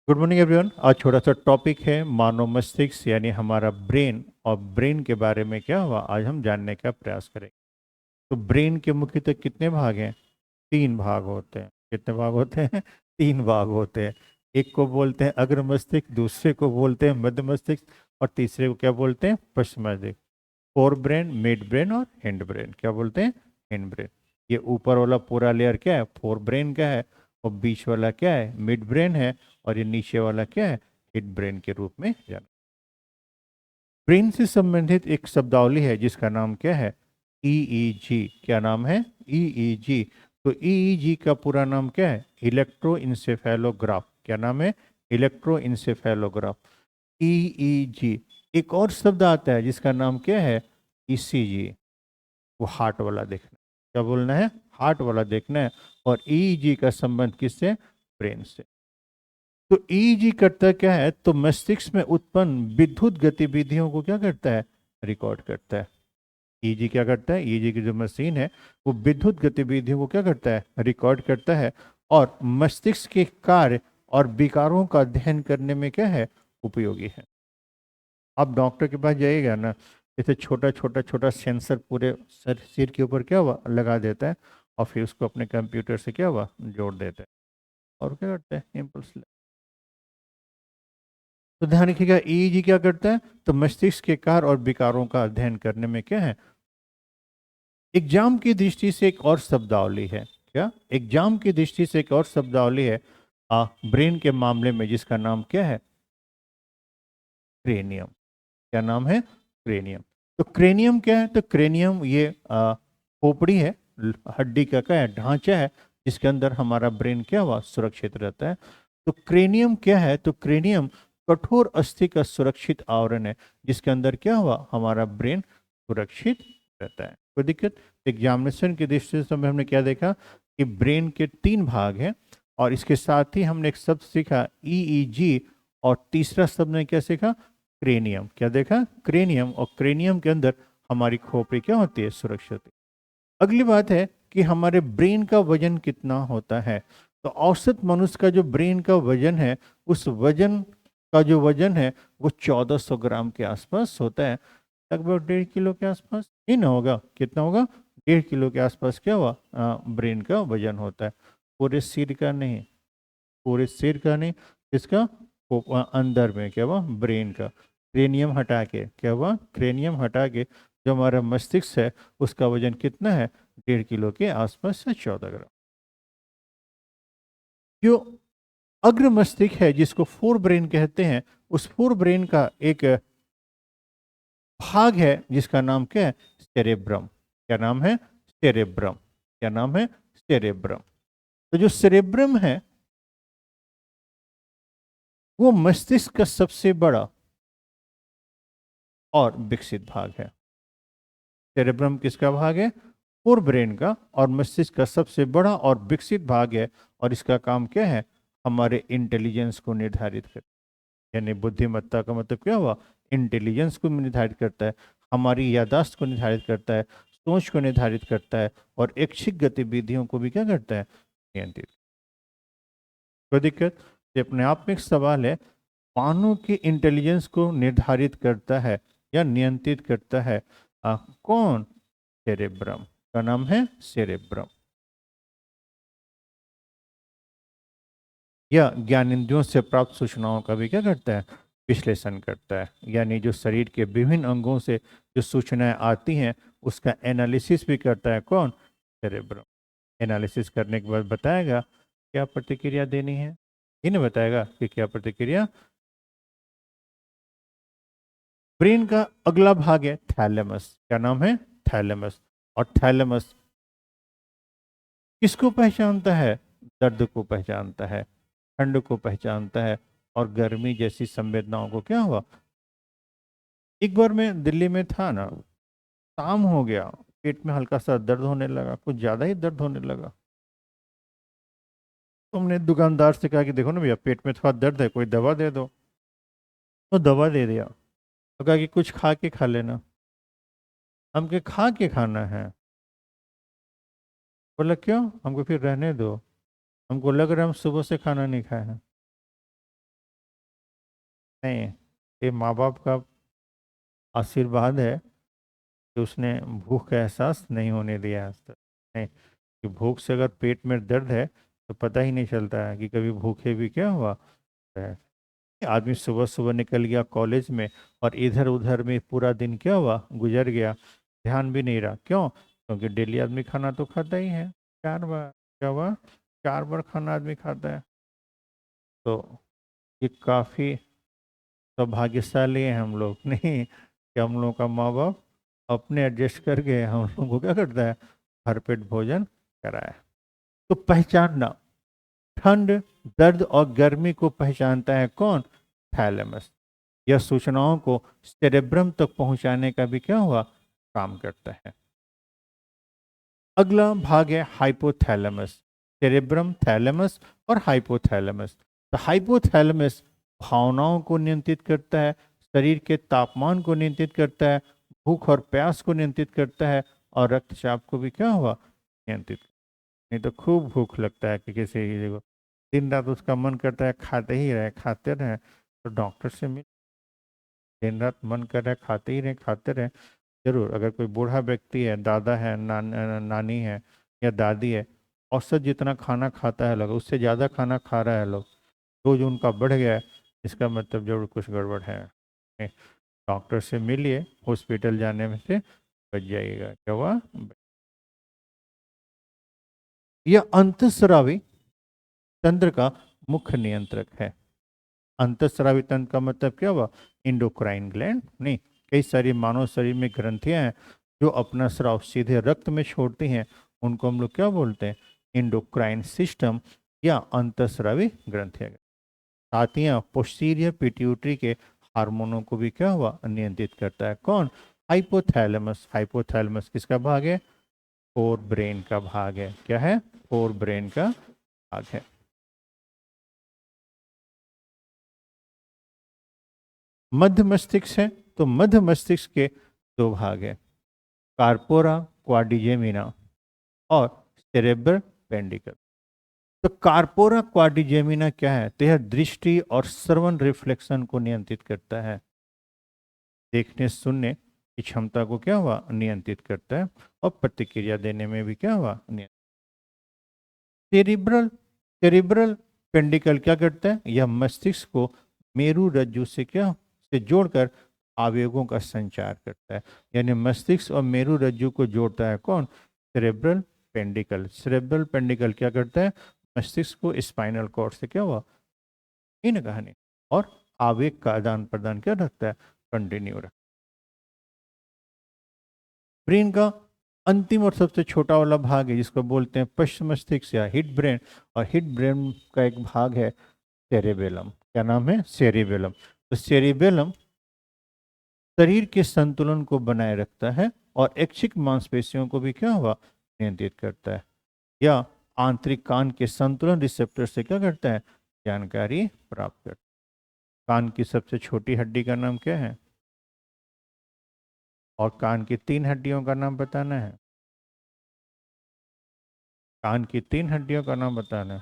Good morning everyone. आज छोटा सा टॉपिक है मानव मस्तिष्क यानी हमारा ब्रेन, और ब्रेन के बारे में क्या हुआ आज हम जानने का प्रयास करेंगे। तो ब्रेन के मुख्यतः कितने भाग हैं? तीन भाग होते हैं। कितने भाग होते हैं? तीन भाग होते हैं। एक को बोलते हैं अग्र मस्तिष्क, दूसरे को बोलते हैं मध्य मस्तिष्क, और तीसरे को क्या बोलते हैं? पश्च मस्तिष्क। फोर ब्रेन, मिड ब्रेन और हिंड ब्रेन। क्या बोलते हैं? Hind brain. ये ऊपर वाला पूरा लेयर क्या है? फोर ब्रेन का है। और बीच वाला क्या है? मिड ब्रेन है। और ये नीचे वाला क्या है? हिड ब्रेन के रूप में जाना। ब्रेन से संबंधित एक शब्दावली है जिसका नाम क्या है? ईईजी। क्या नाम है? ईईजी। तो ईईजी का पूरा नाम क्या है? इलेक्ट्रोइंसेफेलोग्राफ। क्या नाम है? इलेक्ट्रोइंसेफेलोग्राफ। ईईजी। एक और शब्द आता है जिसका नाम क्या है? ईसीजी। वो हार्ट वाला देखना है। क्या बोलना है? हार्ट वाला देखना है। और ईईजी का संबंध किससे? ब्रेन से। तो ईईजी करता क्या है? तो मस्तिष्क में उत्पन्न विद्युत गतिविधियों को क्या करता है? रिकॉर्ड करता है। ईईजी क्या करता है? ईईजी की जो मशीन है वो विद्युत गतिविधियों को क्या करता है? रिकॉर्ड करता है। और मस्तिष्क के कार्य और विकारों का अध्ययन करने में क्या है? उपयोगी है। आप डॉक्टर के पास जाइएगा ना, जैसे छोटा छोटा छोटा सेंसर पूरे सर सिर के ऊपर क्या हुआ लगा देता है, और फिर उसको अपने कंप्यूटर से क्या हुआ जोड़ देता है, और क्या करता है? इम्पल्स। तो ध्यान रखिएगा, ईईजी क्या करता है? तो मस्तिष्क के कार्य और विकारों का अध्ययन करने में क्या है? एग्जाम की दृष्टि से एक और शब्दावली है। क्या? एग्जाम की दृष्टि से एक और शब्दावली है ब्रेन के मामले में, जिसका नाम क्या है? क्रेनियम। क्या नाम है? क्रेनियम। तो क्रेनियम क्या है? तो क्रेनियम ये खोपड़ी है, हड्डी का क्या है? ढांचा है, जिसके अंदर हमारा ब्रेन क्या हुआ सुरक्षित रहता है। तो क्रेनियम क्या है? तो क्रेनियम कठोर अस्थि का सुरक्षित आवरण है, जिसके अंदर क्या हुआ हमारा ब्रेन सुरक्षित रहता है। कोई दिक्कत? एग्जामिनेशन की दृष्टि से हमने क्या देखा कि ब्रेन के तीन भाग हैं, और इसके साथ ही हमने एक शब्द सीखा ईईजी, और तीसरा शब्द ने क्या सीखा? क्रेनियम। क्या देखा? क्रेनियम। और क्रेनियम के अंदर हमारी खोपड़ी क्या होती है? सुरक्षित होती है। अगली बात है कि हमारे ब्रेन का वजन कितना होता है। तो औसत मनुष्य का जो ब्रेन का वजन है, उस वजन का जो वजन है वो 1400 ग्राम के आसपास होता है। लगभग 1.5 किलो के आसपास ही ना होगा? कितना होगा? 1.5 किलो के आसपास क्या हुआ ब्रेन का वजन होता है। पूरे सिर का नहीं, पूरे सिर का नहीं, इसका अंदर में क्या हुआ ब्रेन का। क्रेनियम हटा के क्या हुआ? क्रेनियम हटा के जो हमारा मस्तिष्क है उसका वजन कितना है? 1.5 किलो के आसपास से 14 ग्राम। जो अग्र मस्तिष्क है जिसको फोर ब्रेन कहते हैं, उस फोर ब्रेन का एक भाग है जिसका नाम क्या है? सेरेब्रम। क्या नाम है? सेरेब्रम। क्या नाम है? सेरेब्रम। तो जो सेरेब्रम है वो मस्तिष्क का सबसे बड़ा और विकसित भाग है। सेरेब्रम किसका भाग है? फोर ब्रेन का, और मस्तिष्क का सबसे बड़ा और विकसित भाग है। और इसका काम क्या है? हमारे इंटेलिजेंस को निर्धारित कर, यानी बुद्धिमत्ता का मतलब क्या हुआ? इंटेलिजेंस को निर्धारित करता है, हमारी याददाश्त को निर्धारित करता है, सोच को निर्धारित करता है, और ऐच्छिक गतिविधियों को भी क्या करता है? नियंत्रित। कोई दिक्कत? ये अपने आप में एक सवाल है। मानव की इंटेलिजेंस को निर्धारित करता है या नियंत्रित करता है कौन? सेरेब्रम। का नाम है सेरेब्रम। यह ज्ञानेंद्रियों से प्राप्त सूचनाओं का भी क्या करता है? विश्लेषण करता है। यानी जो शरीर के विभिन्न अंगों से जो सूचनाएं आती हैं उसका एनालिसिस भी करता है कौन? सेरेब्रम। एनालिसिस करने के बाद बताएगा क्या प्रतिक्रिया देनी है। इन्हें बताएगा कि क्या प्रतिक्रिया। ब्रेन का अगला भाग है थैलेमस। क्या नाम है? थैलेमस। और थैलेमस किसको पहचानता है? दर्द को पहचानता है, ठंड को पहचानता है, और गर्मी जैसी संवेदनाओं को क्या हुआ। एक बार मैं दिल्ली में था ना, शाम हो गया, पेट में हल्का सा दर्द होने लगा, कुछ ज़्यादा ही दर्द होने लगा। तो हमने दुकानदार से कहा कि देखो ना भैया, पेट में थोड़ा दर्द है, कोई दवा दे दो। तो दवा दे दिया, तो कहा कि कुछ खा के खा लेना। हम के खा के खाना है? बोला क्यों? हमको फिर रहने दो, हमको लग रहा है हम सुबह से खाना नहीं खाए हैं। नहीं, ये माँ बाप का आशीर्वाद है कि उसने भूख का एहसास नहीं होने दिया आज तक। नहीं, कि भूख से अगर पेट में दर्द है तो पता ही नहीं चलता है कि कभी भूखे भी क्या हुआ है। आदमी सुबह सुबह निकल गया कॉलेज में और इधर उधर में पूरा दिन क्या हुआ गुजर गया, ध्यान भी नहीं रहा। क्यों? क्योंकि डेली आदमी खाना तो खाता ही है, 4 बार। क्या हुआ? 4 बार खाना आदमी खाता है। तो ये काफ़ी सौभाग्यशाली है हम लोग नहीं कि हम लोग का माँ बाप अपने एडजस्ट करके हम लोग को क्या करता है, भरपेट भोजन कराया। तो पहचानना, ठंड, दर्द और गर्मी को पहचानता है कौन? थैलेमस। यह सूचनाओं को सेरेब्रम तक पहुंचाने का भी क्या हुआ, काम करता है। अगला भाग है हाइपोथैलेमस। सेरेब्रम, थैलेमस और हाइपोथैलेमस। तो हाइपोथैलेमस भावनाओं को नियंत्रित करता है, शरीर के तापमान को नियंत्रित करता है, भूख और प्यास को नियंत्रित करता है और रक्तचाप को भी क्या हुआ, नियंत्रित। नहीं तो खूब भूख लगता है कि किसी चीज़ को, दिन रात उसका मन करता है खाते ही रहे खाते रहे, तो डॉक्टर से मिल। दिन रात मन कर रहा है खाते ही रहे खाते रहे। जरूर, अगर कोई बूढ़ा व्यक्ति है, दादा है, नानी है या दादी है, औसत जितना खाना खाता है लोग उससे ज़्यादा खाना खा रहा है लोग, रोज उनका बढ़ गया है, इसका मतलब जरूर कुछ गड़बड़ है। डॉक्टर से मिलिए, हॉस्पिटल जाने में से बच जाइएगा। क्या हुआ? यह अंतःस्रावी तंत्र का मुख्य नियंत्रक है। अंतःस्रावी तंत्र का मतलब क्या हुआ? इंडोक्राइन ग्लैंड नहीं, कई सारी मानव शरीर में ग्रंथियां हैं जो अपना स्राव सीधे रक्त में छोड़ती हैं, उनको हम लोग क्या बोलते हैं? इंडोक्राइन सिस्टम या अंतःस्रावी ग्रंथियां। साथ ही पोस्टीरियर पिट्यूटरी के हार्मोनों को भी क्या हुआ, नियंत्रित करता है कौन? हाइपोथैलेमस। हाइपोथैलेमस किसका भाग है? फोर ब्रेन का भाग है। क्या है? फोर ब्रेन का भाग है। मध्य मस्तिष्क है, तो मध्य मस्तिष्क के 2 भाग है, कार्पोरा क्वाड्रिजेमिना और सेरेब्रल पेंडिकल। तो कार्पोरा क्वाड्रिजेमिना क्या है? तो यह दृष्टि और श्रवण रिफ्लेक्शन को नियंत्रित करता है, देखने सुनने की क्षमता को क्या हुआ, नियंत्रित करता है और प्रतिक्रिया देने में भी क्या हुआ, नियंत्रित। सेरिब्रल सेरिब्रल पेंडिकल क्या करता है? यह मस्तिष्क को मेरु रज्जु से क्या से जोड़कर आवेगों का संचार करता है। यानी मस्तिष्क और मेरु रज्जु को जोड़ता है कौन? सेरेब्रल पेंडिकल। सेरेब्रल पेंडिकल क्या करता है? मस्तिष्क को स्पाइनल कॉर्ड से क्या हुआ, इन कहानी, और आवेग का आदान प्रदान क्या रखता है, कंटिन्यू रखता है। ब्रेन का अंतिम और सबसे छोटा वाला भाग है जिसको बोलते हैं पश्च मस्तिष्क या हिट ब्रेन, और हिट ब्रेन का एक भाग है सेरेबेलम। क्या नाम है? सेरेबेलम। तो सेरेबेलम शरीर के संतुलन को बनाए रखता है और ऐच्छिक मांसपेशियों को भी क्या हुआ, नियंत्रित करता है, या आंतरिक कान के संतुलन रिसेप्टर से क्या करता है, जानकारी प्राप्त करता है। कान की सबसे छोटी हड्डी का नाम क्या है? और कान की 3 हड्डियों का नाम बताना है। कान की 3 हड्डियों का नाम बताना है।